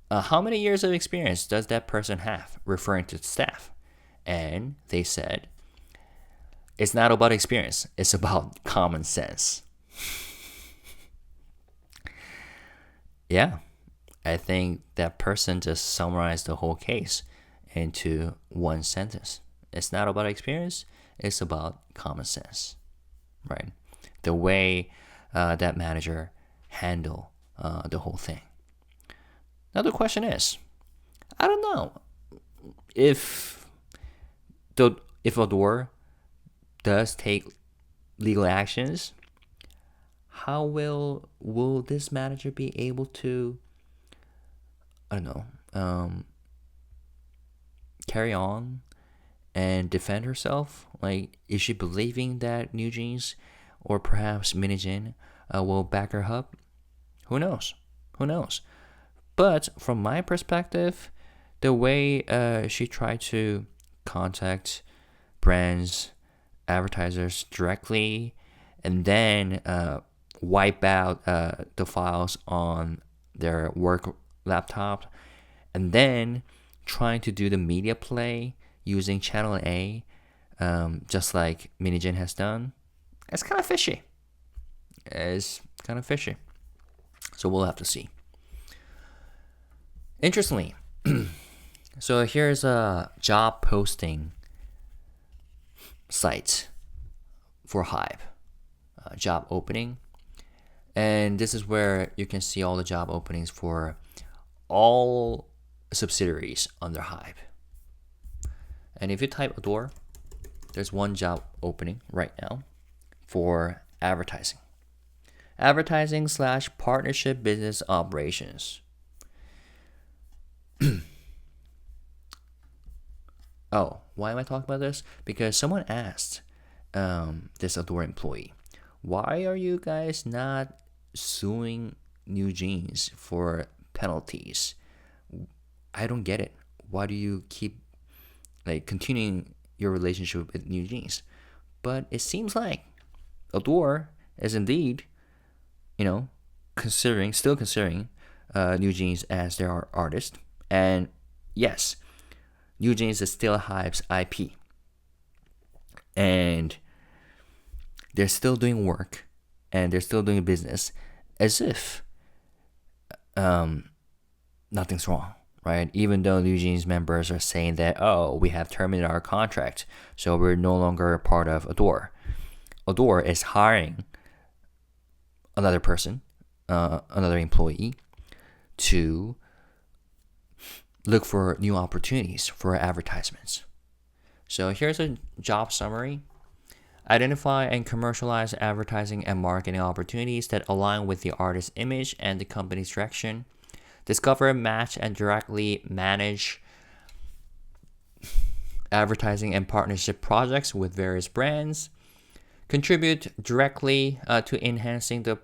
how many years of experience does that person have, referring to the staff? And they said, it's not about experience, it's about common sense. Yeah, I think that person just summarized the whole case into one sentence. It's not about experience, it's about common sense, right? The way that manager handled the whole thing. Now the question is, I don't know if ADOR does take legal actions, how will this manager be able to, carry on and defend herself? Like, is she believing that NewJeans or perhaps Minijin will back her up? Who knows? But from my perspective, the way she tried to contact brands, advertisers directly, and then wipe out the files on their work laptop, and then trying to do the media play using Channel A, just like Minijin has done, it's kind of fishy. So we'll have to see. Interestingly, so here's a job posting site for HYBE, job opening. And this is where you can see all the job openings for all subsidiaries under HYBE. And if you type ADOR, there's one job opening right now for advertising. Advertising/partnership business operations. Oh, why am I talking about this? Because someone asked this ADOR employee, why are you guys not suing NewJeans for penalties? I don't get it. Why do you keep continuing your relationship with NewJeans? But it seems like ADOR is indeed, still considering NewJeans as their artist. And yes, NewJeans is still HYBE's IP. And they're still doing work and they're still doing business as if nothing's wrong, right? Even though NewJeans members are saying that, we have terminated our contract, so we're no longer a part of ADOR. ADOR is hiring another person, another employee, to look for new opportunities for advertisements. So here's a job summary. Identify and commercialize advertising and marketing opportunities that align with the artist's image and the company's direction. discover, match, and directly manage advertising and partnership projects with various brands, contribute directly to enhancing the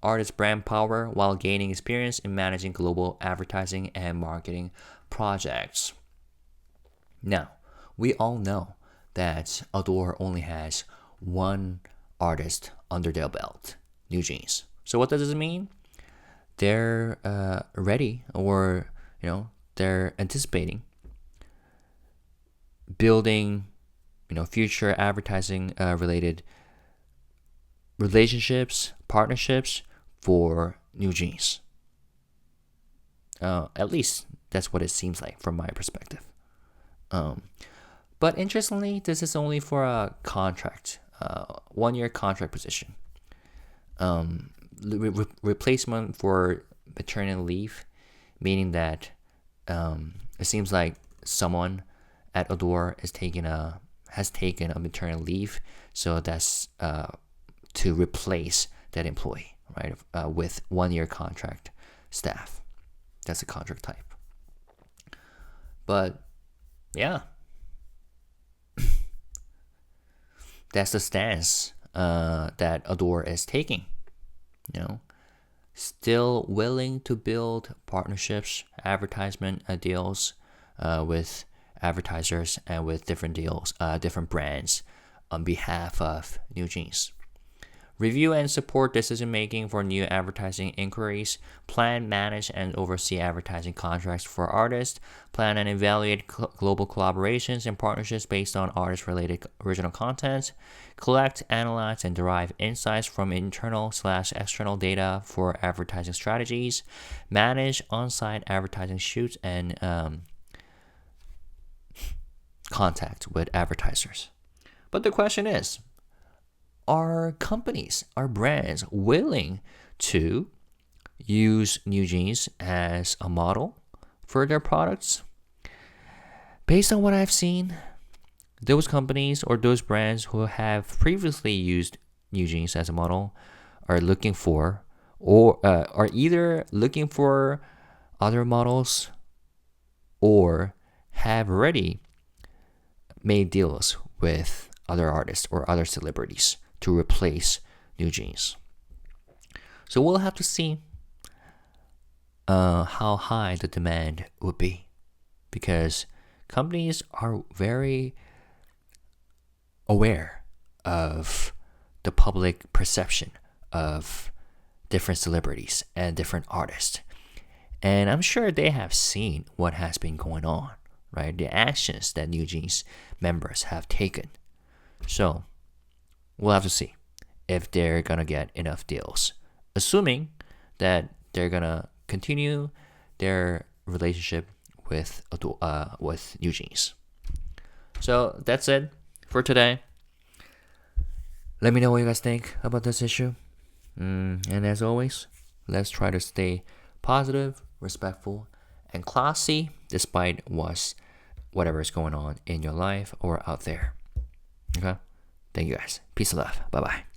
artist's brand power while gaining experience in managing global advertising and marketing projects. Now, we all know that ADOR only has one artist under their belt, NewJeans. So what does this mean? They're ready, or they're anticipating building future advertising related relationships, partnerships for NewJeans. At least that's what it seems like from my perspective. But interestingly, this is only for a contract, 1-year contract position. Replacement for maternity leave, meaning that it seems like someone at ADOR has taken a maternity leave, so that's to replace that employee, right? With 1-year contract staff. That's a contract type. But yeah, that's the stance that ADOR is taking. Still willing to build partnerships, advertisement deals with advertisers and with different deals, different brands on behalf of NewJeans. Review and support decision-making for new advertising inquiries. Plan, manage, and oversee advertising contracts for artists. Plan and evaluate global collaborations and partnerships based on artist-related original content. Collect, analyze, and derive insights from internal/external data for advertising strategies. Manage on-site advertising shoots and contact with advertisers. But the question is, are companies, are brands willing to use NewJeans as a model for their products? Based on what I've seen, those companies or those brands who have previously used NewJeans as a model are looking for, or are either looking for other models or have already made deals with other artists or other celebrities to replace NewJeans. So we'll have to see how high the demand would be, because companies are very aware of the public perception of different celebrities and different artists. And I'm sure they have seen what has been going on, right? The actions that NewJeans members have taken. So we'll have to see if they're going to get enough deals, assuming that they're going to continue their relationship with NewJeans. So that's it for today. Let me know what you guys think about this issue. And as always, let's try to stay positive, respectful, and classy despite whatever is going on in your life or out there. Okay? Thank you guys. Peace and love. Bye-bye.